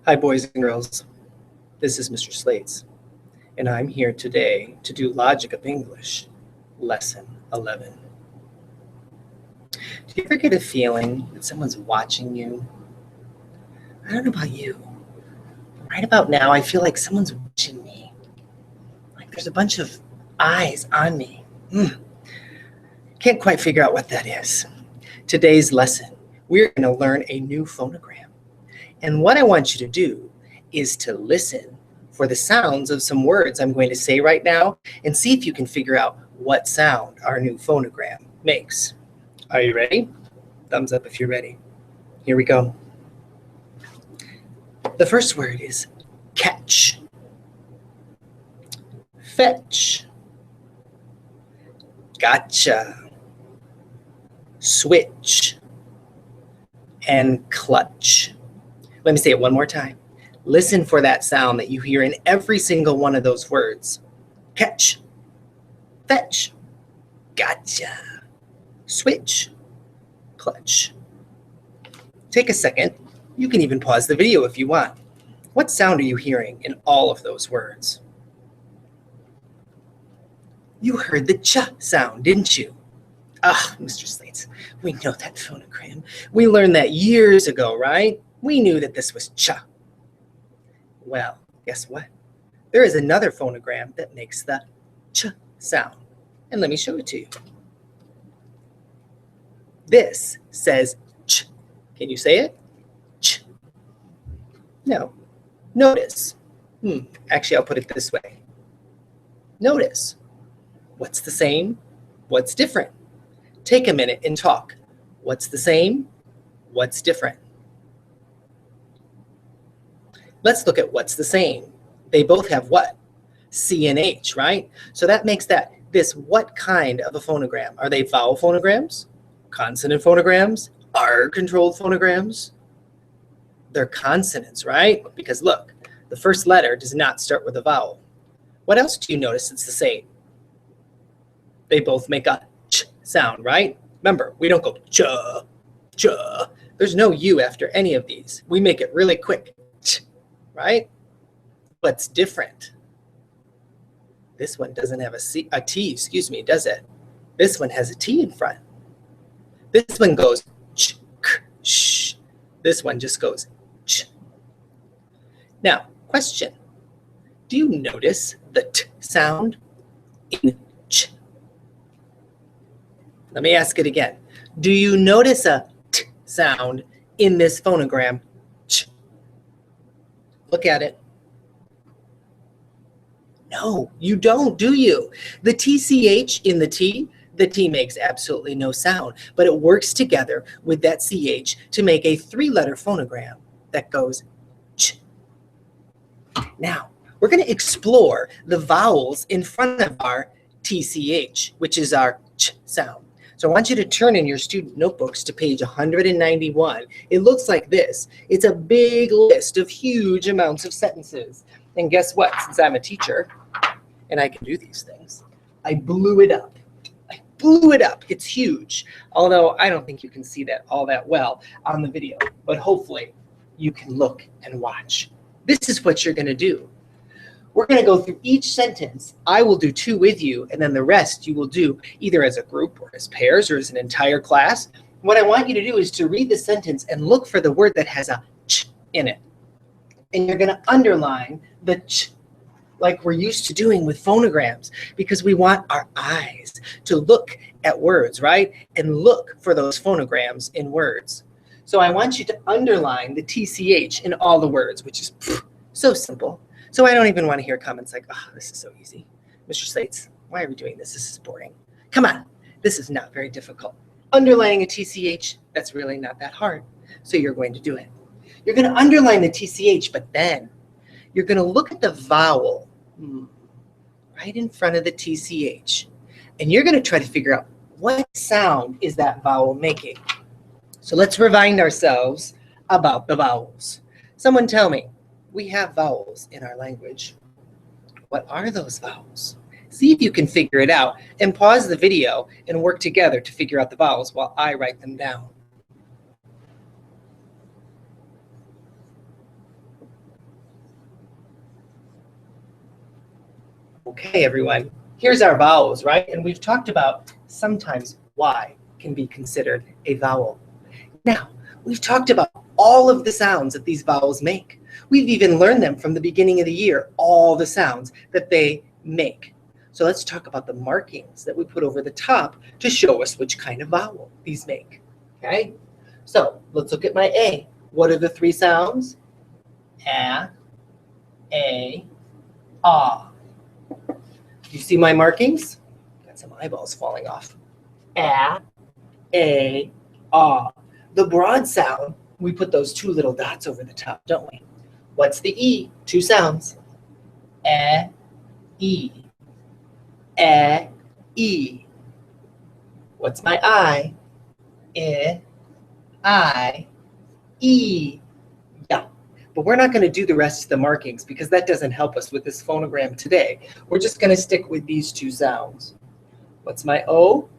Hi, boys and girls. This is Mr. Slates, and I'm here today to do Logic of English, Lesson 11. Do you ever get a feeling that someone's watching you? I don't know about you. Right about now, I feel like someone's watching me. Like there's a bunch of eyes on me. Can't quite figure out what that is. Today's lesson, we're going to learn a new phonogram. And what I want you to do is to listen for the sounds of some words I'm going to say right now and see if you can figure out what sound our new phonogram makes. Are you ready? Thumbs up if you're ready. Here we go. The first word is catch, fetch, gotcha, switch, and clutch. Let me say it one more time. Listen for that sound that you hear in every single one of those words. Catch, fetch, gotcha, switch, clutch. Take a second. You can even pause the video if you want. What sound are you hearing in all of those words? You heard the ch sound, didn't you? Mr. Slates, we know that phonogram. We learned that years ago, right? We knew that this was ch. Well, guess what? There is another phonogram that makes the ch sound. And let me show it to you. This says ch. Can you say it? Ch. No. Notice. Actually, I'll put it this way. Notice. What's the same? What's different? Take a minute and talk. What's the same? What's different? Let's look at what's the same. They both have what? C and H, right? So that makes this what kind of a phonogram? Are they vowel phonograms? Consonant phonograms? R-controlled phonograms? They're consonants, right? Because look, the first letter does not start with a vowel. What else do you notice that's the same? They both make a ch sound, right? Remember, we don't go ch, ch. There's no U after any of these. We make it really quick, ch, right? What's different? This one doesn't have a T, does it? This one has a T in front. This one goes ch, k, sh. This one just goes ch. Now, question. Do you notice the t sound in ch? Let me ask it again. Do you notice a t sound in this phonogram? Ch. Look at it. No, you don't, do you? The TCH in the T makes absolutely no sound, but it works together with that CH to make a three-letter phonogram that goes ch. Now, we're going to explore the vowels in front of our TCH, which is our ch sound. So I want you to turn in your student notebooks to page 191. It looks like this. It's a big list of huge amounts of sentences. And guess what? Since I'm a teacher and I can do these things, I blew it up. It's huge. Although I don't think you can see that all that well on the video, but hopefully you can look and watch. This is what you're going to do. We're going to go through each sentence. I will do 2 with you, and then the rest you will do either as a group or as pairs or as an entire class. What I want you to do is to read the sentence and look for the word that has a ch in it. And you're going to underline the ch like we're used to doing with phonograms because we want our eyes to look at words, right? And look for those phonograms in words. So I want you to underline the TCH in all the words, which is so simple. So I don't even want to hear comments like, oh, this is so easy. Mr. Slates, why are we doing this? This is boring. Come on, this is not very difficult. Underlining a TCH, that's really not that hard. So you're going to do it. You're going to underline the TCH, but then you're going to look at the vowel right in front of the TCH. And you're going to try to figure out what sound is that vowel making. So let's remind ourselves about the vowels. Someone tell me. We have vowels in our language. What are those vowels? See if you can figure it out and pause the video and work together to figure out the vowels while I write them down. Okay, everyone, here's our vowels, right? And we've talked about sometimes Y can be considered a vowel. Now, we've talked about all of the sounds that these vowels make. We've even learned them from the beginning of the year, all the sounds that they make. So let's talk about the markings that we put over the top to show us which kind of vowel these make, okay? So let's look at my A. What are the three sounds? A, ah. Do you see my markings? Got some eyeballs falling off. A, ah. The broad sound, we put those two little dots over the top, don't we? What's the E? Two sounds. E. E. What's my I? I. E. Yeah. But we're not going to do the rest of the markings because that doesn't help us with this phonogram today. We're just going to stick with these two sounds. What's my O?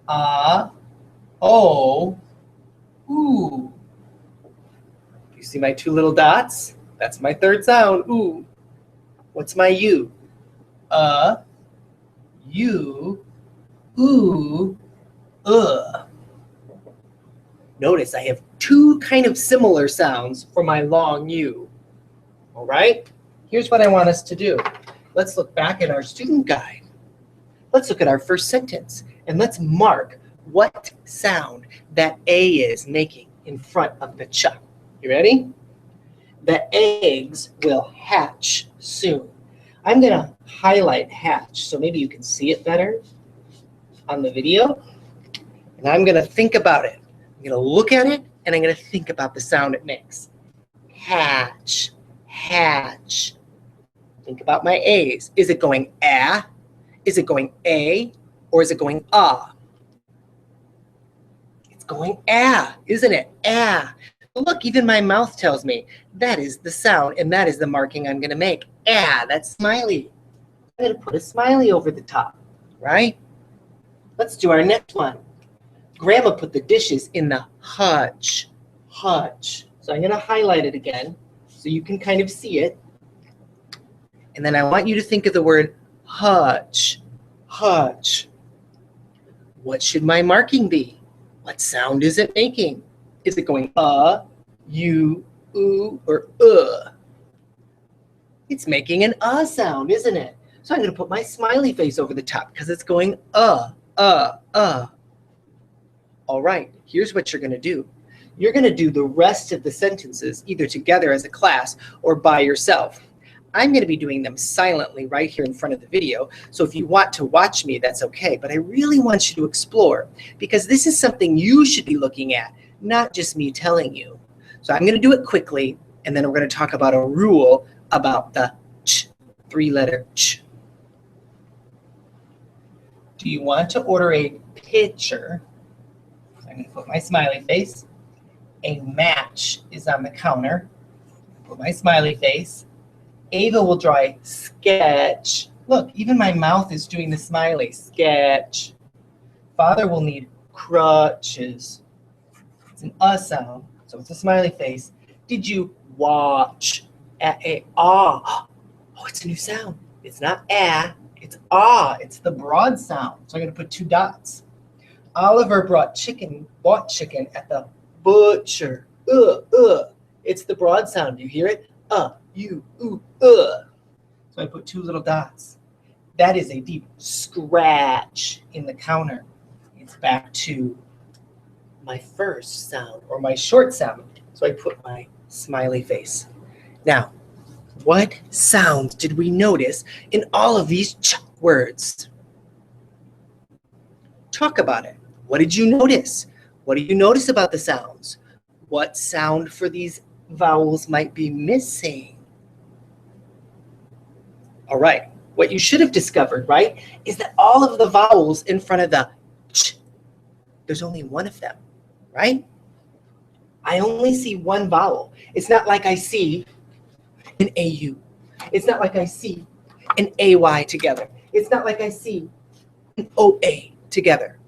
O. Ooh. You see my two little dots? That's my third sound. Ooh. What's my U? U. Ooh. Notice I have two kind of similar sounds for my long U. All right? Here's what I want us to do. Let's look back at our student guide. Let's look at our first sentence and let's mark what sound that A is making in front of the ch. You ready? The eggs will hatch soon. I'm going to highlight hatch so maybe you can see it better on the video. And I'm going to think about it. I'm going to look at it and I'm going to think about the sound it makes. Hatch, hatch. Think about my A's. Is it going ah? Is it going A? Or is it going ah? It's going ah, isn't it? Ah. Look, even my mouth tells me that is the sound and that is the marking I'm going to make. Ah, that's smiley. I'm going to put a smiley over the top, right? Let's do our next one. Grandma put the dishes in the hutch. Hutch. So I'm going to highlight it again so you can kind of see it. And then I want you to think of the word hutch. Hutch. What should my marking be? What sound is it making? Is it going U, oo, or It's making an sound, isn't it? So I'm going to put my smiley face over the top because it's going All right, here's what you're going to do. You're going to do the rest of the sentences either together as a class or by yourself. I'm going to be doing them silently right here in front of the video. So if you want to watch me, that's okay. But I really want you to explore because this is something you should be looking at, not just me telling you. So I'm going to do it quickly, and then we're going to talk about a rule about the ch, three-letter ch. Do you want to order a picture? So I'm going to put my smiley face. A match is on the counter. Put my smiley face. Ava will draw a sketch. Look, even my mouth is doing the smiley. Sketch. Father will need crutches. It's an sound, so it's a smiley face. Did you watch ah? Oh, it's a new sound. It's not it's ah. It's the broad sound. So I'm going to put two dots. Oliver bought chicken at the butcher. It's the broad sound. Do you hear it? U, oo, So I put two little dots. That is a deep scratch in the counter. It's back to my first sound or my short sound. So I put my smiley face. Now, what sounds did we notice in all of these ch words? Talk about it. What did you notice? What do you notice about the sounds? What sound for these vowels might be missing? All right, what you should have discovered, right, is that all of the vowels in front of the ch, there's only one of them, right? I only see one vowel. It's not like I see an AU. It's not like I see an AY together. It's not like I see an OA together.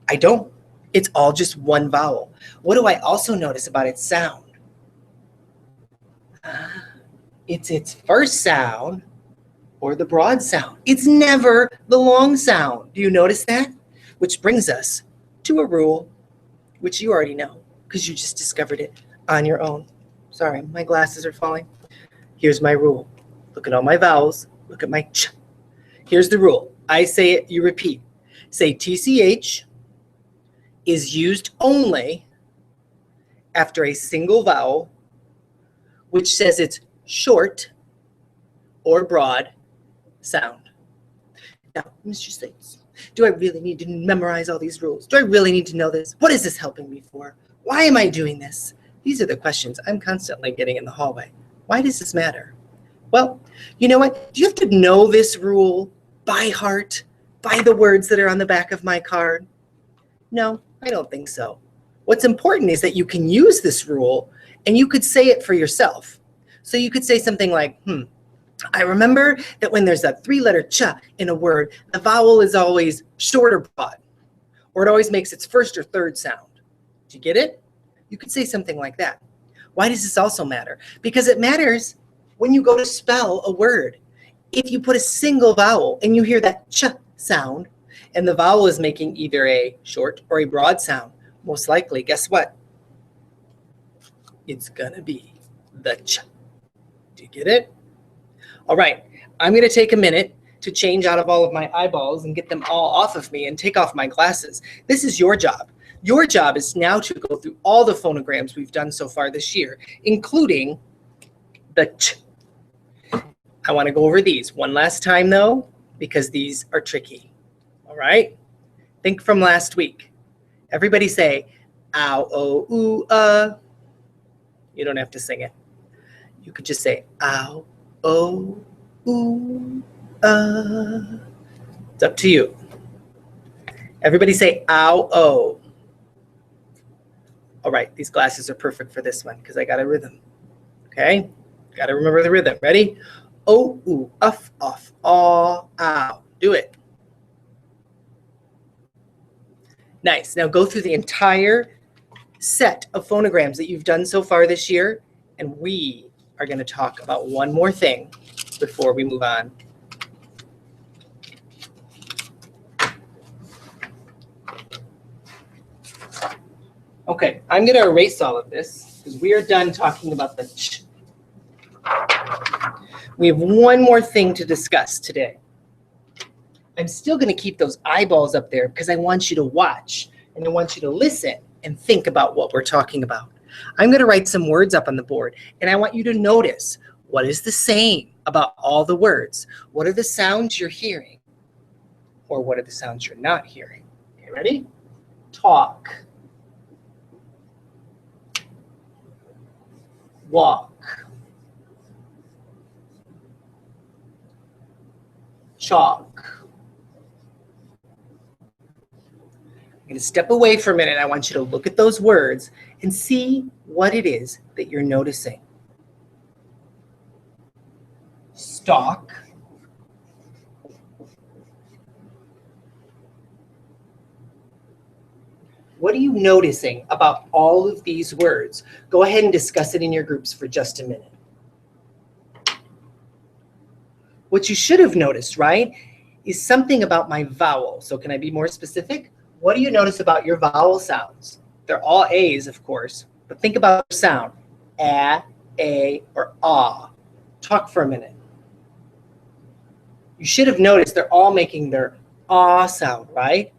I don't. It's all just one vowel. What do I also notice about its sound? It's its first sound or the broad sound. It's never the long sound. Do you notice that? Which brings us to a rule, which you already know because you just discovered it on your own. Sorry, my glasses are falling. Here's my rule. Look at all my vowels. Look at my ch. Here's the rule. I say it, you repeat. Say TCH is used only after a single vowel, which says it's short or broad sound. Now, Mr. Slates, do I really need to memorize all these rules? Do I really need to know this? What is this helping me for? Why am I doing this? These are the questions I'm constantly getting in the hallway. Why does this matter? Well, you know what? Do you have to know this rule by heart, by the words that are on the back of my card? No, I don't think so. What's important is that you can use this rule and you could say it for yourself. So you could say something like, I remember that when there's a 3-letter ch in a word, the vowel is always short or broad, or it always makes its first or third sound. Do you get it? You could say something like that. Why does this also matter? Because it matters when you go to spell a word. If you put a single vowel and you hear that ch sound, and the vowel is making either a short or a broad sound, most likely, guess what? It's gonna be the ch. Do you get it? All right, I'm gonna take a minute to change out of all of my eyeballs and get them all off of me and take off my glasses. This is your job. Your job is now to go through all the phonograms we've done so far this year, including the ch. I wanna go over these one last time though, because these are tricky, all right? Think from last week. Everybody say, ow, oh, ooh, You don't have to sing it. You could just say, ow, oh, ooh, It's up to you. Everybody say, ow, oh. All right, these glasses are perfect for this one because I got a rhythm, okay? Got to remember the rhythm. Ready? Oh, ooh, uff, off, aw, ow. Do it. Nice. Now go through the entire set of phonograms that you've done so far this year, and we are going to talk about one more thing before we move on. Okay, I'm going to erase all of this because we are done talking about the ch. We have one more thing to discuss today. I'm still going to keep those eyeballs up there because I want you to watch and I want you to listen and think about what we're talking about. I'm going to write some words up on the board and I want you to notice what is the same about all the words. What are the sounds you're hearing? Or what are the sounds you're not hearing? Okay, ready? Talk. Walk. Chalk. I'm going to step away for a minute. I want you to look at those words and see what it is that you're noticing. Stalk. What are you noticing about all of these words? Go ahead and discuss it in your groups for just a minute. What you should have noticed, right, is something about my vowel. So can I be more specific? What do you notice about your vowel sounds? They're all A's, of course, but think about the sound. A, or ah. Talk for a minute. You should have noticed they're all making their ah sound, right?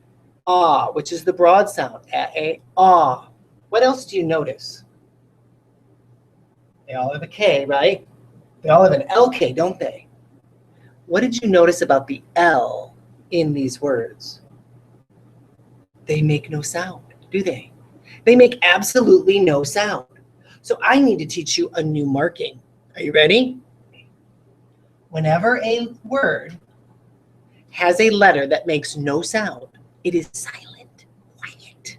Ah, which is the broad sound. A, ah. What else do you notice? They all have a K, right? They all have an LK, don't they? What did you notice about the L in these words? They make no sound, do they? They make absolutely no sound. So I need to teach you a new marking. Are you ready? Whenever a word has a letter that makes no sound, it is silent, quiet.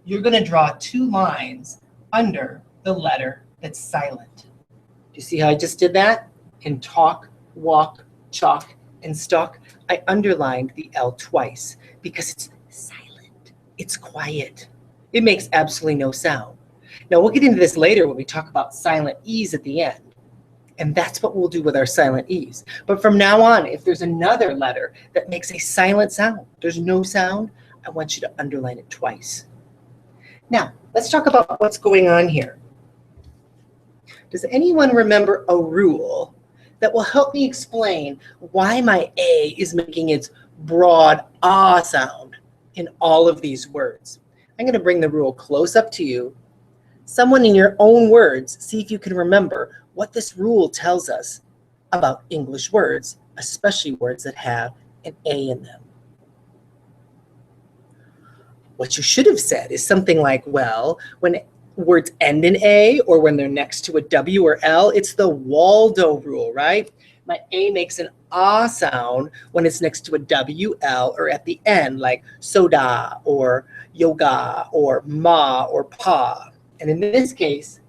You're going to draw 2 lines under the letter that's silent. Do you see how I just did that? In talk, walk, chalk, and stalk, I underlined the L twice because it's silent. It's quiet. It makes absolutely no sound. Now, we'll get into this later when we talk about silent E's at the end. And that's what we'll do with our silent E's. But from now on, if there's another letter that makes a silent sound, there's no sound, I want you to underline it twice. Now, let's talk about what's going on here. Does anyone remember a rule that will help me explain why my A is making its broad ah sound in all of these words? I'm going to bring the rule close up to you. Someone in your own words, see if you can remember what this rule tells us about English words, especially words that have an A in them. What you should have said is something like, well, when words end in A or when they're next to a W or L, it's the Waldo rule, right? My A makes an ah sound when it's next to a W, L, or at the end, like soda or yoga or ma or pa. And in this case,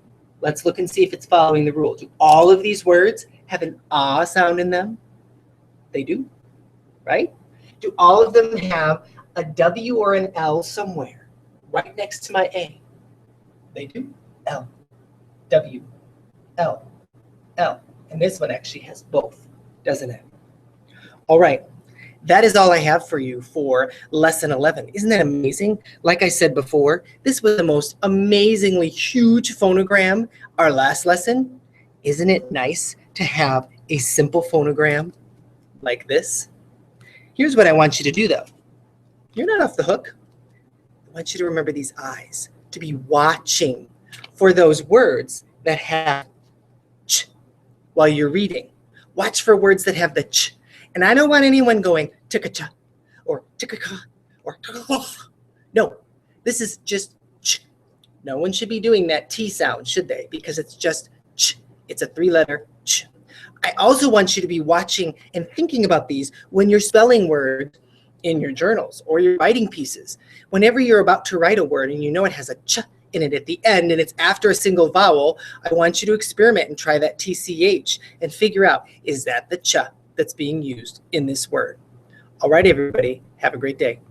let's look and see if it's following the rule. Do all of these words have an ah sound in them? They do, right? Do all of them have a W or an L somewhere right next to my A? They do. L, W, L, L. And this one actually has both, doesn't it? All right. That is all I have for you for lesson 11. Isn't that amazing? Like I said before, this was the most amazingly huge phonogram, our last lesson. Isn't it nice to have a simple phonogram like this? Here's what I want you to do, though. You're not off the hook. I want you to remember these eyes, to be watching for those words that have ch while you're reading. Watch for words that have the ch. And I don't want anyone going tika-cha or tika-ka or tika-ka. No, this is just ch. No one should be doing that T sound, should they? Because it's just ch. It's a three-letter ch. I also want you to be watching and thinking about these when you're spelling words in your journals or your writing pieces. Whenever you're about to write a word and you know it has a ch in it at the end and it's after a single vowel, I want you to experiment and try that TCH and figure out, is that the ch that's being used in this word? All right, everybody, have a great day.